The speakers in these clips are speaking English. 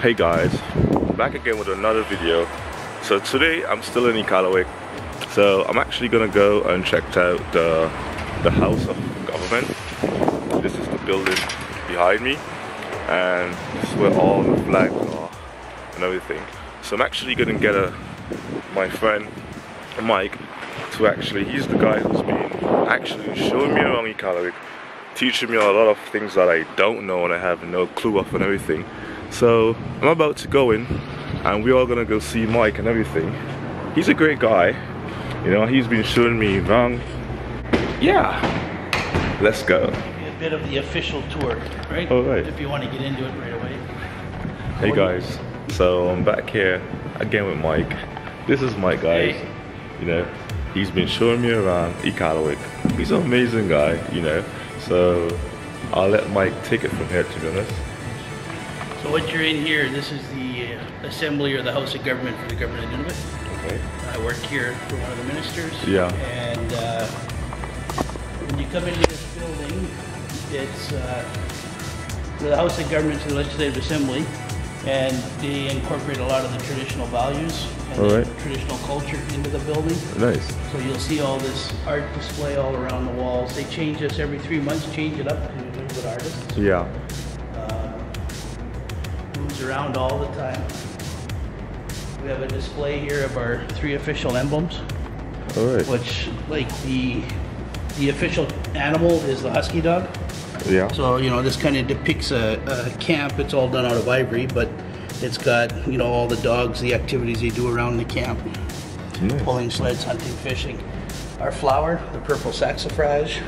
Hey guys, back again with another video. So today I'm still in Iqaluit. So I'm actually gonna go and check out the House of Government. This is the building behind me, and this is where all the flags are and everything. So I'm actually gonna get my friend Mike to he's the guy who's been actually showing me around Iqaluit, teaching me a lot of things that I don't know and I have no clue of and everything. So I'm about to go in and we're all gonna go see Mike and everything. He's a great guy, you know, he's been showing me around. Yeah, let's go. A bit of the official tour, right? All right. If you want to get into it right away. Hey guys, so I'm back here again with Mike. This is Mike, guys. Hey. You know, he's been showing me around Iqaluit. He's an amazing guy, you know. So I'll let Mike take it from here, to be honest. So what you're in here, this is the assembly or the House of Government for the government of Nunavut. Okay. I work here for one of the ministers. Yeah. And when you come into this building, it's the House of Government to the Legislative Assembly, and they incorporate a lot of the traditional values and the traditional culture into the building. Nice. So you'll see all this art display all around the walls. They change this every 3 months, change it up to Nunavut artists. Yeah. Moves around all the time. We have a display here of our 3 official emblems. All right. Which, like, the official animal is the husky dog. Yeah. So, you know, this kind of depicts a camp. It's all done out of ivory, but it's got, you know, all the dogs, the activities they do around the camp. Nice. Pulling sleds, hunting, fishing. Our flower, the purple saxifrage.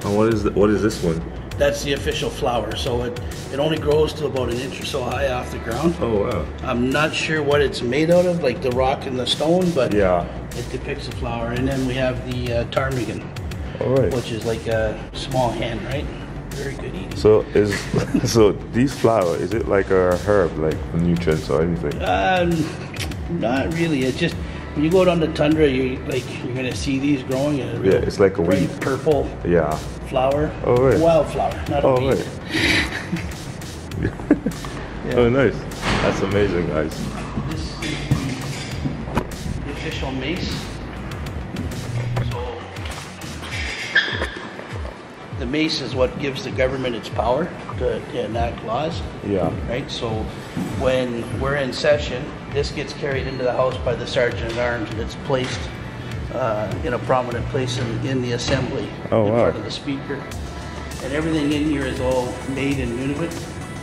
And what is this one? That's the official flower. So it only grows to about 1 inch or so high off the ground. Oh wow. I'm not sure what it's made out of, like the rock and the stone, but yeah, it depicts a flower. And then we have the ptarmigan. Alright. Which is like a small hen, right? Very good eating. So so these flowers, is it like a herb, like nutrients or anything? Not really. It's just when you go down the tundra, you're gonna see these growing. Yeah, it's like a weed. Purple. Yeah. Flower. Oh right. Wildflower, not a weed. Right. Yeah. Oh nice. That's amazing, guys. This is the official mace. The mace is what gives the government its power to enact laws. Yeah. Right? So when we're in session, this gets carried into the House by the Sergeant at Arms, and it's placed in a prominent place in the Assembly. Oh, in wow. front of the Speaker. And everything in here is all made in Nunavut.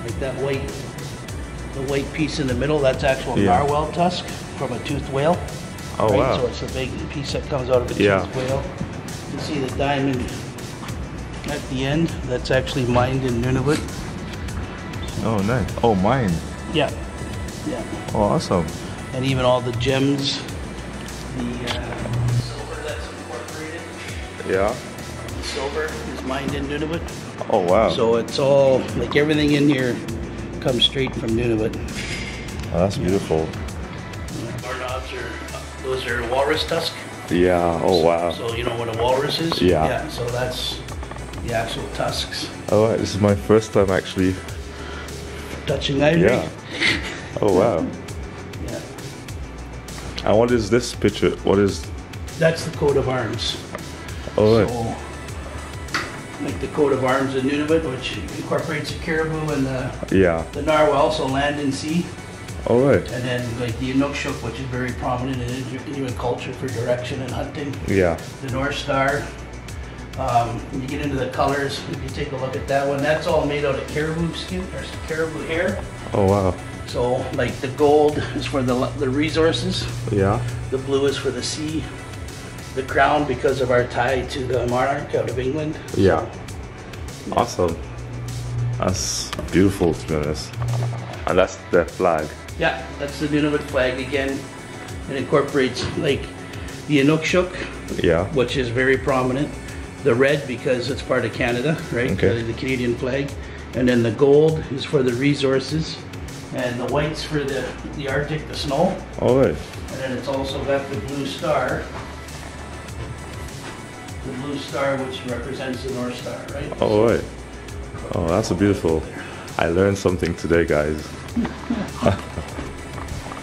Like that the white piece in the middle, that's actual narwhal tusk from a toothed whale. Oh, right? wow. So it's a big piece that comes out of a toothed whale. You see the diamond at the end, that's actually mined in Nunavut. Oh nice. Oh, mine. Yeah. Yeah. Oh, awesome. And even all the gems, the silver that's incorporated. Yeah. The silver is mined in Nunavut. Oh wow. So it's all, like everything in here comes straight from Nunavut. Oh, that's beautiful. Doorknobs those are walrus tusk. Yeah. Oh wow. So you know what a walrus is? Yeah. Yeah, so that's the actual tusks. Oh, right. This is my first time actually touching ivory. Yeah. Oh wow. Yeah. And what is this picture? What is? That's the coat of arms. Oh right. So, like the coat of arms in Nunavut, which incorporates the caribou and the narwhal, so land and sea. All right. And then like the Iqaluit, which is very prominent in Inuit culture for direction and hunting. Yeah. The North Star. When you get into the colors, if you take a look at that one, that's all made out of caribou skin or caribou hair. Oh wow. So like the gold is for the resources. Yeah. The blue is for the sea. The crown because of our tie to the monarch out of England. Yeah. Awesome. That's beautiful, to be honest. And that's the flag. Yeah, that's the Nunavut flag again. It incorporates like the Iqaluit, Yeah. which is very prominent. The red because it's part of Canada, right? Okay. The Canadian flag. And then the gold is for the resources. And the white's for the Arctic, the snow. All right. And then it's also got the blue star. The blue star which represents the North Star, right? All right. Oh, that's a beautiful. I learned something today, guys. You've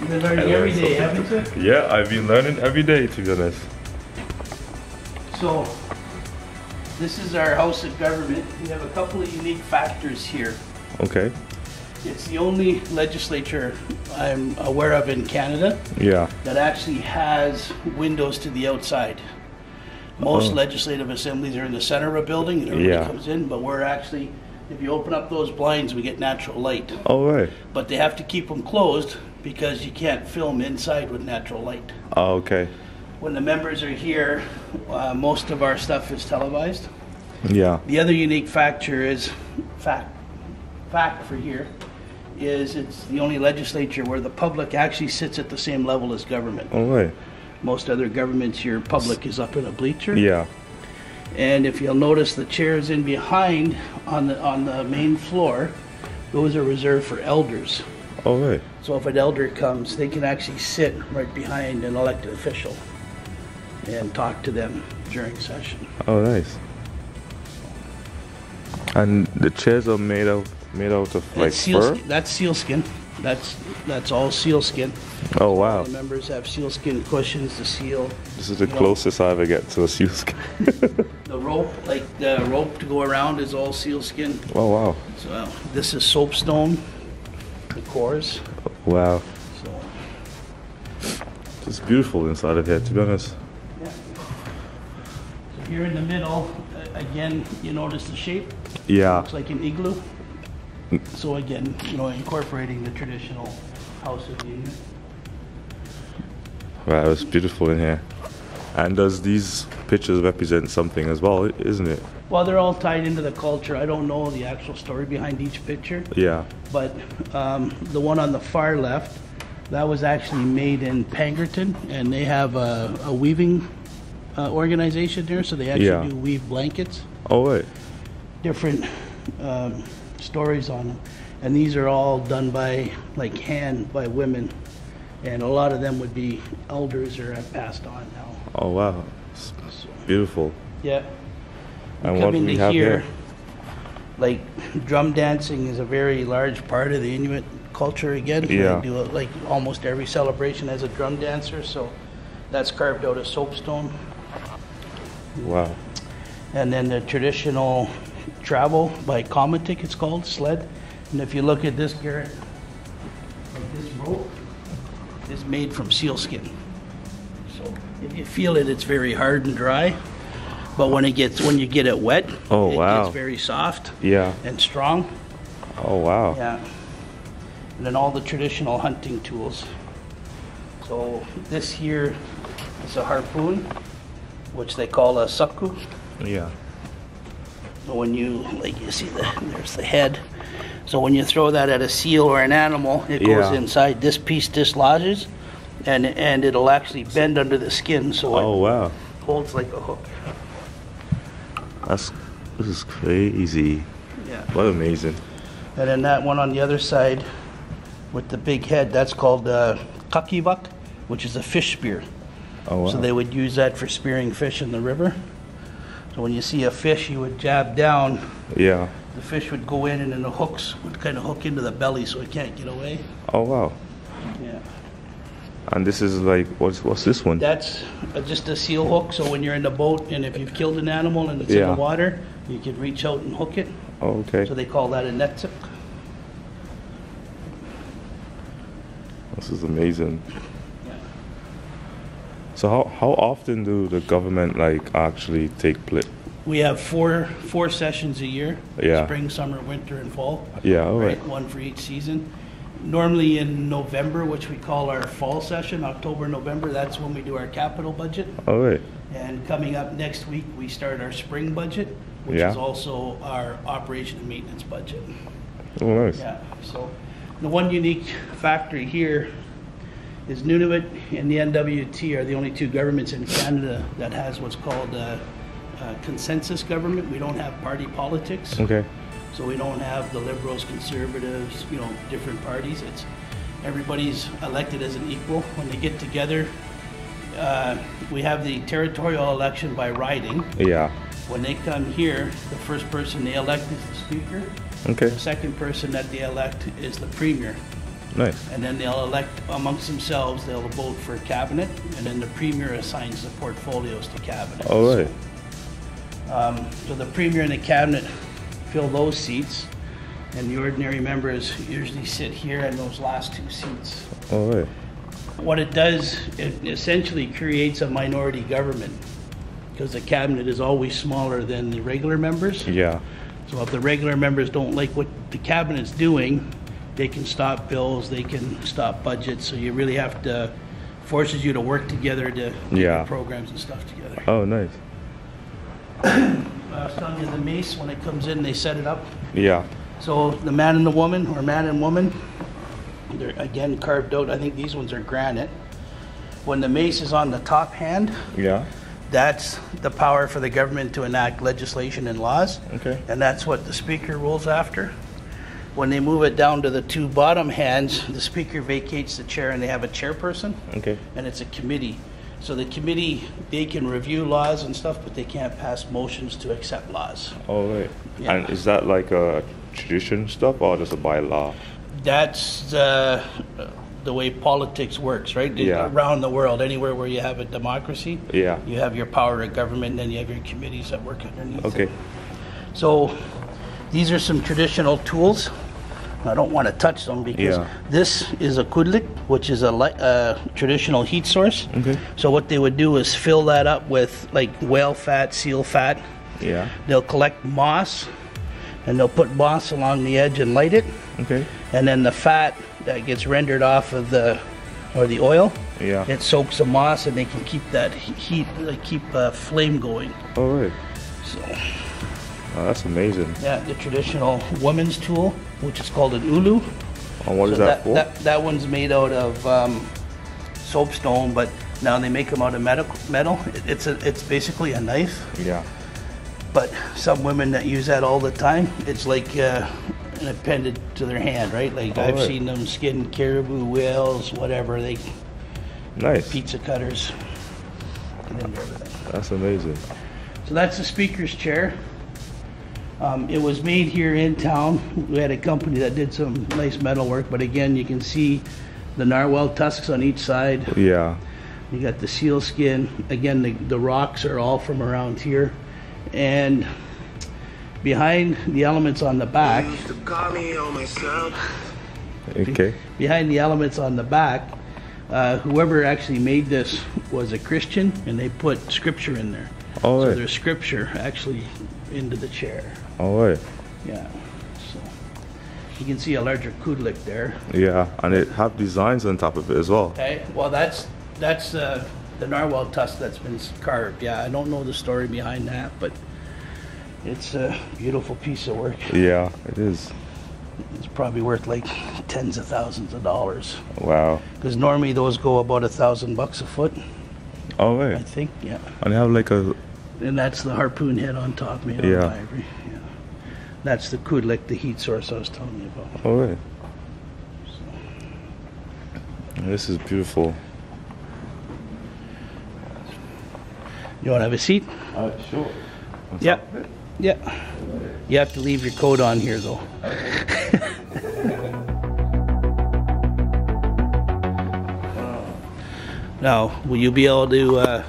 been learning every day, haven't you? Yeah, I've been learning every day, to be honest. So, this is our House of Government. We have a couple of unique factors here. Okay. It's the only legislature I'm aware of in Canada that actually has windows to the outside. Most legislative assemblies are in the center of a building and everybody comes in, but we're actually, if you open up those blinds, we get natural light. Oh, right. But they have to keep them closed because you can't film inside with natural light. Oh, okay. When the members are here, most of our stuff is televised. Yeah. The other unique factor is, fact for here, is it's the only legislature where the public actually sits at the same level as government. Oh, right. Most other governments, your public is up in a bleacher. Yeah. And if you'll notice, the chairs in behind on the main floor, those are reserved for elders. Oh, right. So if an elder comes, they can actually sit right behind an elected official and talk to them during session. Oh, nice. And the chairs are made out of like fur? That's sealskin. That's all sealskin. Oh, wow. The members have sealskin cushions, the seal. This is the closest I ever get to a sealskin. The rope, like the rope to go around, is all sealskin. Oh, wow. So this is soapstone, the cores. Wow. So it's beautiful inside of here, to be honest. yeah. So here in the middle, again, you notice the shape. Yeah. Looks like an igloo. So again, incorporating the traditional House of Union. Wow, it's beautiful in here. And does these pictures represent something as well, isn't it? Well, they're all tied into the culture. I don't know the actual story behind each picture. Yeah. But the one on the far left, that was actually made in Pangerton, and they have a weaving organization there, so they actually do weave blankets. Oh, right. Different stories on them. And these are all done by hand by women, and a lot of them would be elders or have passed on now. Oh, wow. It's beautiful. Yeah. And what we have here, like drum dancing is a very large part of the Inuit culture again. Yeah. They do it like almost every celebration has a drum dancer, so that's carved out of soapstone. Wow. And then the traditional travel by Comatic, it's called, sled. And if you look at this, Garrett, like this rope is made from sealskin. So if you feel it, it's very hard and dry. But when you get it wet, it gets very soft and strong. Oh, wow. Yeah. And then all the traditional hunting tools. So this here is a harpoon, which they call a sakku. Yeah. So when you see there's the head. So when you throw that at a seal or an animal, it goes inside. This piece dislodges, and it'll actually bend under the skin, so it holds like a hook. This is crazy. Yeah. What amazing. And then that one on the other side with the big head, that's called kakivak, which is a fish spear. Oh, wow. So they would use that for spearing fish in the river. So when you see a fish, you would jab down. Yeah. The fish would go in, and then the hooks would kind of hook into the belly so it can't get away. Oh, wow. Yeah. And this is like, what's this one? That's just a seal hook, so when you're in the boat and if you've killed an animal and it's in the water, you can reach out and hook it. Oh, okay. So they call that a netsip. This is amazing. Yeah. So how often do the government actually take place? We have four sessions a year. Yeah. Spring, summer, winter, and fall. Yeah, all right. One for each season. Normally in November, which we call our fall session, October, November, that's when we do our capital budget. All right. And coming up next week, we start our spring budget, which is also our operation and maintenance budget. Oh, nice. Yeah, so the one unique factor here is Nunavut and the NWT are the only two governments in Canada that has what's called consensus government. We don't have party politics. Okay. So we don't have the liberals, conservatives, different parties. It's everybody's elected as an equal. When they get together, we have the territorial election by riding. Yeah. When they come here, the first person they elect is the speaker, Okay. The second person that they elect is the premier. Nice. And then they'll elect amongst themselves, they'll vote for cabinet, and then the premier assigns the portfolios to cabinet. All right. So the premier and the cabinet fill those seats, and the ordinary members usually sit here in those last two seats. All right. What it does, it essentially creates a minority government, because the cabinet is always smaller than the regular members. Yeah. So if the regular members don't like what the cabinet's doing, they can stop bills, they can stop budgets, so you really have to, forces you to work together to get the programs and stuff together. Oh, nice. I was telling you, the Mace, when it comes in, they set it up. Yeah. So the man and the woman, or man and woman, they're again carved out. I think these ones are granite. When the Mace is on the top hand, Yeah. that's the power for the government to enact legislation and laws. Okay. And that's what the speaker rules after. When they move it down to the two bottom hands, the speaker vacates the chair and they have a chairperson. Okay. And it's a committee. So the committee, they can review laws and stuff, but they can't pass motions to accept laws. All right. Yeah. And is that like a tradition stuff or just a bylaw? That's the way politics works, right? Yeah. Around the world, anywhere where you have a democracy, Yeah. you have your power of government, and then you have your committees that work underneath. Okay. it. So these are some traditional tools. I don't want to touch them because this is a Iqaluit, which is a traditional heat source. Okay. So what they would do is fill that up with like whale fat, seal fat. Yeah. They'll collect moss, and they'll put moss along the edge and light it. Okay. And then the fat that gets rendered off of the oil, it soaks the moss, and they can keep that heat, like keep a flame going. All right. So. Oh, that's amazing. Yeah, the traditional woman's tool, which is called an ulu. And what is that for? That one's made out of soapstone, but now they make them out of metal. It's basically a knife. Yeah. But some women that use that all the time, it's like an appendage to their hand, right? Like I've seen them skin caribou, whales, whatever. They Nice. pizza cutters, and then everything. That's amazing. So that's the speaker's chair. It was made here in town. We had a company that did some nice metal work, but again, you can see the narwhal tusks on each side. Yeah. You got the seal skin. Again, the rocks are all from around here. And behind the elements on the back, Okay. behind the elements on the back, whoever actually made this was a Christian, and they put scripture in there. All So right. there's scripture actually into the chair. All right. Yeah. So you can see a larger Iqaluit there. Yeah, and it have designs on top of it as well. Okay. Well, that's the narwhal tusk that's been carved. Yeah, I don't know the story behind that, but it's a beautiful piece of work. Yeah, it is. It's probably worth like tens of thousands of dollars. Wow. Because normally those go about $1,000 a foot, All I right. think. Yeah. And they have like a. And that's the harpoon head on top made out of ivory. Yeah. That's the Iqaluit, the heat source I was telling you about. All right. This is beautiful. You want to have a seat? Sure. Yeah. Yeah. You have to leave your coat on here, though. Now, will you be able to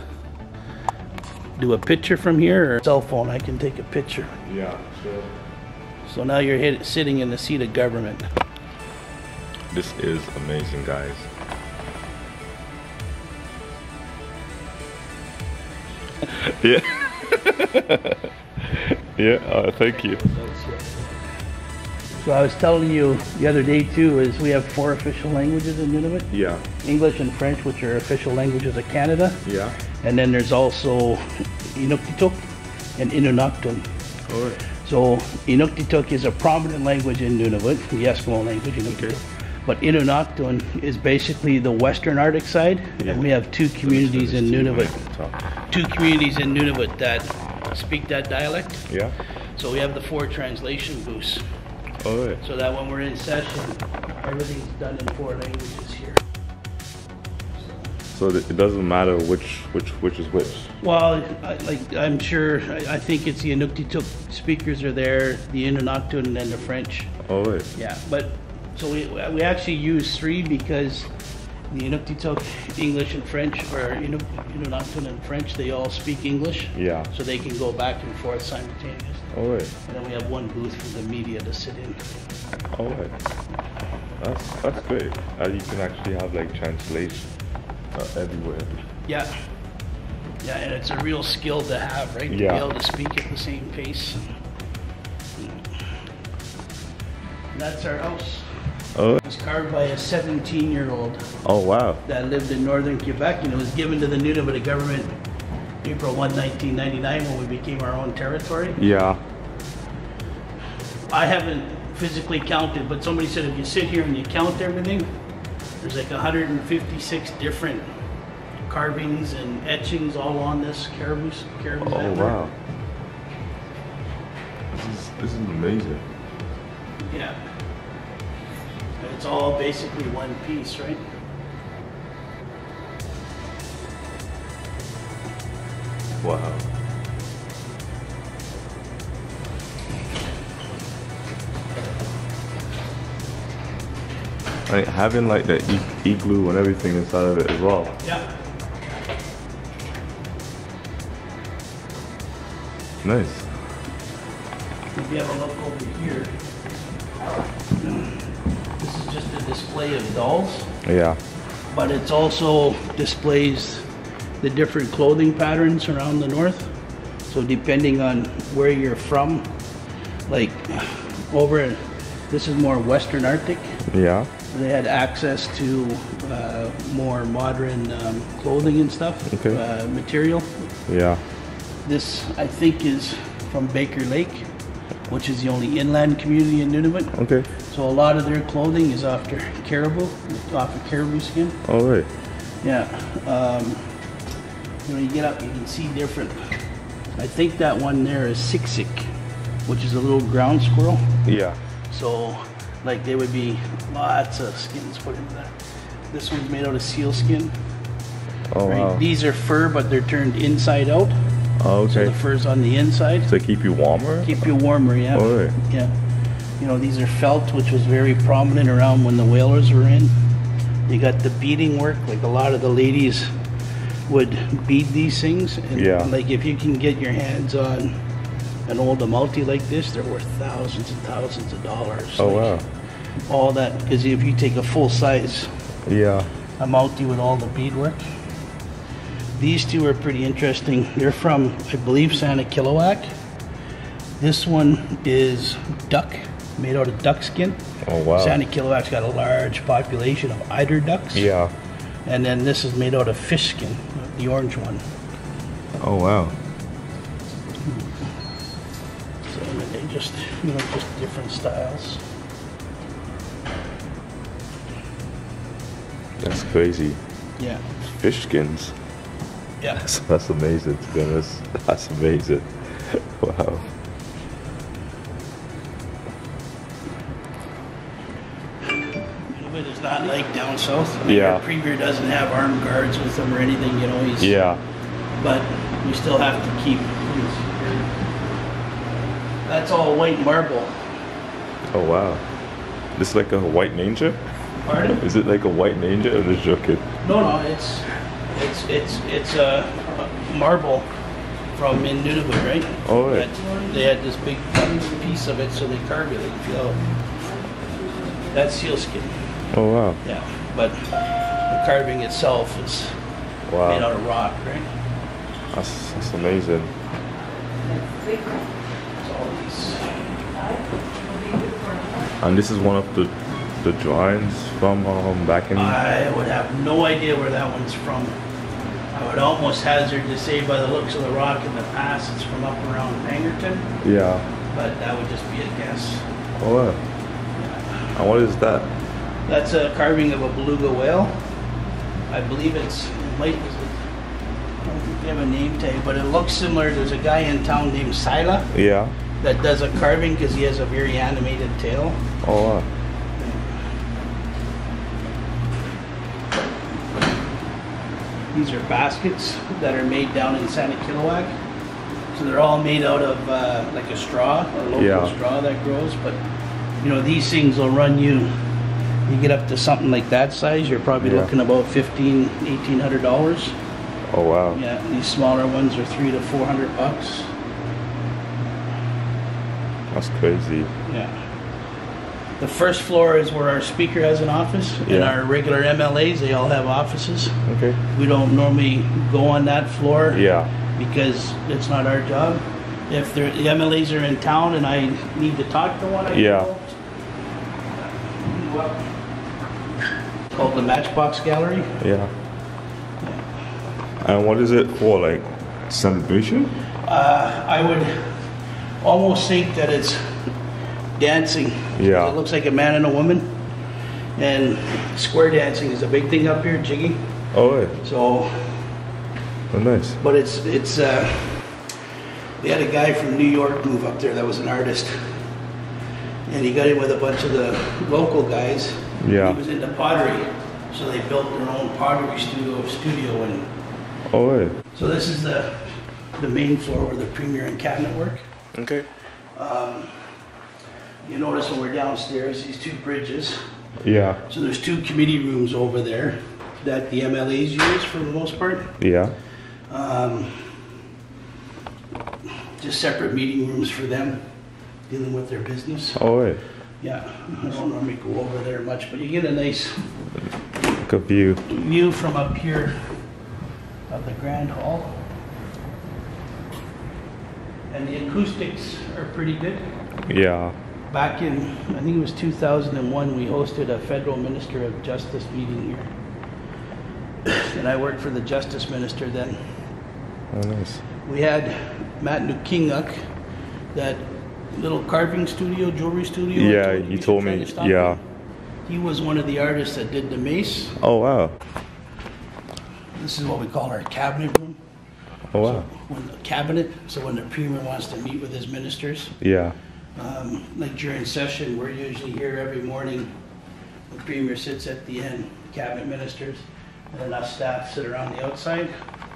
do a picture from here, or cell phone? I can take a picture. Yeah, sure. So now you're sitting in the seat of government. This is amazing, guys. Yeah. Yeah, thank you. So I was telling you the other day too, is we have 4 official languages in Nunavut. Yeah. English and French, which are official languages of Canada. Yeah. And then there's also Inuktitut and Inunaktun. All right. So Inuktitut is a prominent language in Nunavut, the Eskimo language, Inuktitut. Okay. But Inunaktun is basically the western Arctic side, and we have 2 communities in Nunavut. 2 communities in Nunavut that speak that dialect. Yeah. So we have the 4 translation booths. All right. So that when we're in session, everything's done in 4 languages here. So it doesn't matter which is which. Well, I'm sure. I think it's the Inuktitut speakers are there, the Inuktitut, and then the French. Oh wait. Yeah, but so we actually use 3 because the Inuktitut, English and French, or Inuktitut and French, they all speak English. Yeah. So they can go back and forth simultaneously. Oh wait. And then we have one booth for the media to sit in. Oh wait. That's great. You can actually have like translation everywhere. Yeah. Yeah, and it's a real skill to have, right? To be able to speak at the same pace. And that's our house. Oh. It was carved by a 17-year-old. Oh wow. That lived in northern Quebec, and it was given to the Nunavut government April 1, 1999, when we became our own territory. Yeah. I haven't physically counted, but somebody said if you sit here and you count everything, there's like 156 different carvings and etchings all on this Caribou. Oh wow. This is amazing. Yeah. And it's all basically one piece, right? Wow. Like having like the igloo and everything inside of it as well. Yeah. Nice. If you have a look over here, this is just a display of dolls. Yeah. But it's also displays the different clothing patterns around the north. So depending on where you're from, like this is more Western Arctic. Yeah. They had access to more modern clothing and stuff, material. Yeah. This, I think, is from Baker Lake, which is the only inland community in Nunavut. Okay. So a lot of their clothing is off of caribou skin. Oh right. Yeah. When you get up, you can see different. I think that one there is siksik, which is a little ground squirrel. Yeah. So, like, there would be lots of skins put into that. This one's made out of seal skin. Oh right? wow. These are fur, but they're turned inside out. Oh, okay. So the fur's on the inside. So keep you warmer? Keep you warmer, yeah. Oh, right. Yeah. You know, these are felt, which was very prominent around when the whalers were in. You got the beading work, like a lot of the ladies would bead these things. And like if you can get your hands on an old multi like this, they're worth thousands and thousands of dollars. Oh, like, wow. All that, because if you take a full size multi with all the beadwork. These two are pretty interesting. They're from, I believe, Sanikiluaq. This one is duck, made out of duck skin. Oh wow. Sanikiluaq's got a large population of eider ducks. Yeah. And then this is made out of fish skin, the orange one. Oh wow. So they just, you know, just different styles. That's crazy. Yeah. Fish skins. Yeah. That's amazing, to be honest. That's amazing. Wow. It's not like down south. I mean, our premier doesn't have armed guards with him or anything, you know. He's, but we still have to keep. That's all white marble. Oh wow. This is like a white ninja? Pardon? Is it like a white ninja? I'm just joking. No, it's marble from in Nunavut, right? Oh right. They had this big piece of it, so they carved it. Like, you know, that's sealskin. Oh wow. Yeah, but the carving itself is made out of rock, right? That's amazing. And this is one of the drawings from back in... I would have no idea where that one's from. I would almost hazard to say by the looks of the rock in the past it's from up around Pangerton. Yeah. But that would just be a guess. Oh wow. Yeah. And what is that? That's a carving of a beluga whale. I believe I don't think they have a name tag, but it looks similar. There's a guy in town named Sila. Yeah. That does a carving because he has a very animated tail. Oh wow. These are baskets that are made down in Santa Kilowak. So they're all made out of like a straw, a local straw that grows. But you know, these things will run you. You get up to something like that size, you're probably looking about $1,800. Oh wow. Yeah, these smaller ones are $300 to $400. That's crazy. Yeah. The first floor is where our speaker has an office, and our regular MLAs, they all have offices. Okay. We don't normally go on that floor. Yeah. Because it's not our job. If the MLAs are in town and I need to talk to one, I go up. It's called the Matchbox Gallery. Yeah. And what is it for, like celebration? I would almost think that it's dancing. Yeah. It looks like a man and a woman. And square dancing is a big thing up here, jigging. Oh, yeah. So. Oh, nice. But it's they had a guy from New York move up there that was an artist. And he got in with a bunch of the local guys. Yeah. He was into pottery. So they built their own pottery studio and so this is the main floor where the premier and cabinet work. Okay. You notice when we're downstairs, these two bridges. Yeah. So there's two committee rooms over there that the MLAs use for the most part. Yeah. Just separate meeting rooms for them, dealing with their business. Oh, yeah. Yeah. I don't normally go over there much, but you get a nice good view from up here of the Grand Hall. And the acoustics are pretty good. Yeah. Back in, I think it was 2001, we hosted a federal minister of justice meeting here. And I worked for the justice minister then. Oh, nice. We had Matt Nukinguk, that little carving studio, jewelry studio. Yeah, you told me. Yeah. He was one of the artists that did the Mace. Oh, wow. This is what we call our cabinet room. Oh, wow. So when the cabinet, so when the premier wants to meet with his ministers. Yeah. Like during session, we're usually here every morning. The premier sits at the end, cabinet ministers, and then us staff sit around the outside.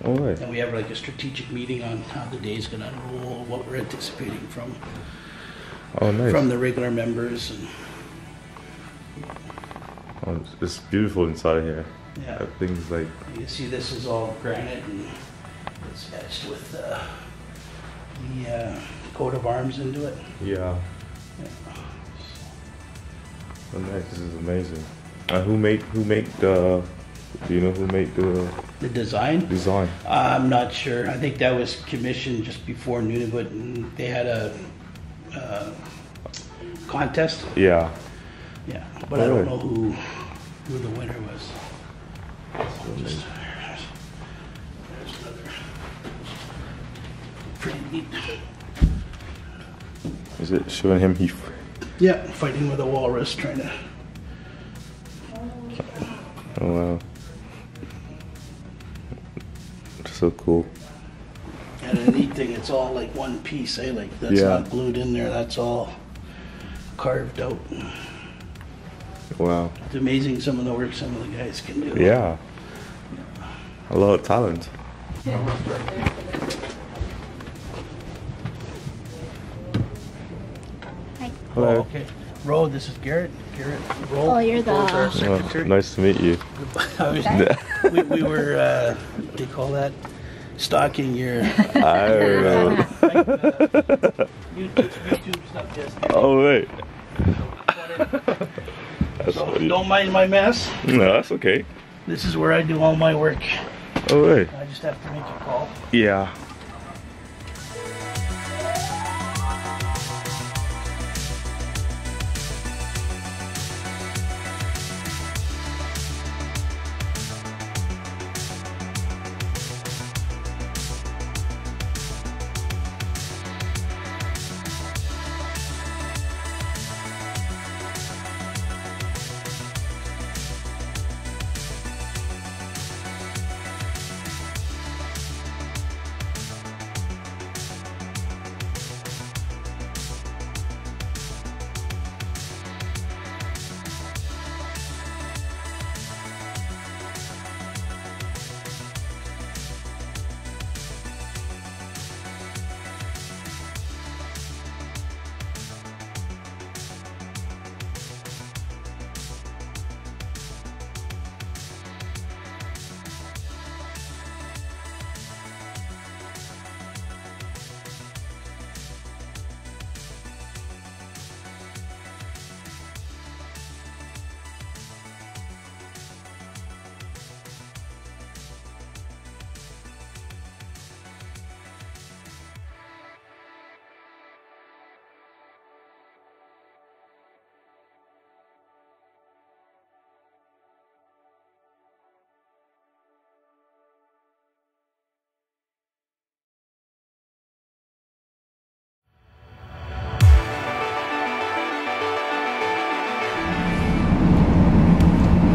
Oh, right. And we have like a strategic meeting on how the day's going to unroll, what we're anticipating from the regular members. And it's beautiful inside here. Yeah. Things like you see, this is all granite and it's etched with the coat of arms into it. Yeah. Oh, nice. This is amazing. Who made the? Do you know who made the design? Design. I'm not sure. I think that was commissioned just before Nunavut, and they had a contest. Yeah. Yeah, but I don't know who the winner was. There's another pretty neat. Is it showing him Yeah, fighting with a walrus, trying to. Oh wow. So cool. And the neat thing, it's all like one piece, eh? Like that's not glued in there, that's all carved out. Wow. It's amazing some of the work some of the guys can do. Yeah. A lot of talent. Hi. Hello. Oh, okay. Ro, this is Garrett. Garrett, Ro. Oh, you're the secretary. Nice to meet you. we were, what do you call that? Stalking your. I don't know. YouTube stuff, just. Oh, wait. So don't mind my mess. No, that's okay. This is where I do all my work. Oh, wait. I just have to make a call. Yeah.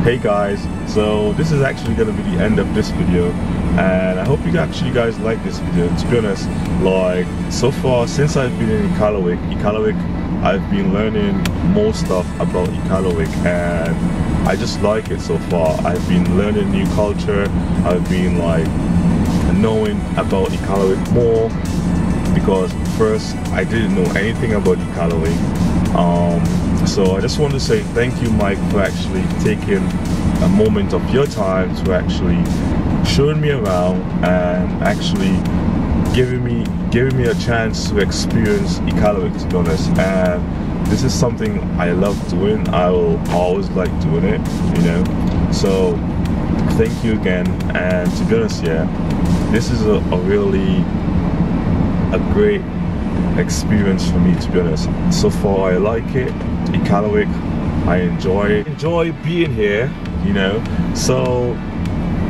Hey guys, so this is actually going to be the end of this video, and I hope you guys like this video. To be honest, like so far since I've been in Iqaluit, I've been learning more stuff about Iqaluit, and I just like it so far. I've been learning new culture. I've been like knowing about Iqaluit more, because first I didn't know anything about Iqaluit. So I just want to say thank you, Mike, for actually taking a moment of your time to actually showing me around and actually giving me a chance to experience Iqaluit, to be honest. And this is something I love doing. I will always like doing it, you know. So thank you again. And to be honest, yeah, this is a really great experience for me, to be honest. So far I like it. Iqaluit, I enjoy being here, you know. So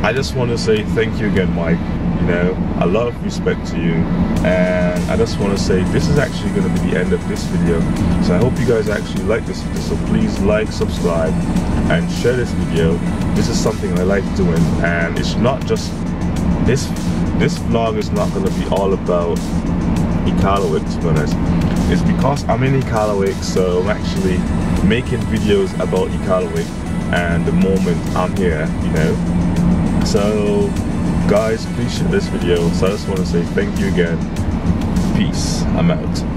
I just want to say thank you again, Mike. You know, a lot of respect to you, and I just want to say this is actually going to be the end of this video. So I hope you guys actually like this video, so please like, subscribe and share this video. This is something I like doing, and it's not just this vlog is not going to be all about Iqaluit, to be honest. It's because I'm in Iqaluit, so I'm actually making videos about Iqaluit and the moment I'm here, you know. So guys, please share this video. So I just want to say thank you again. Peace. I'm out.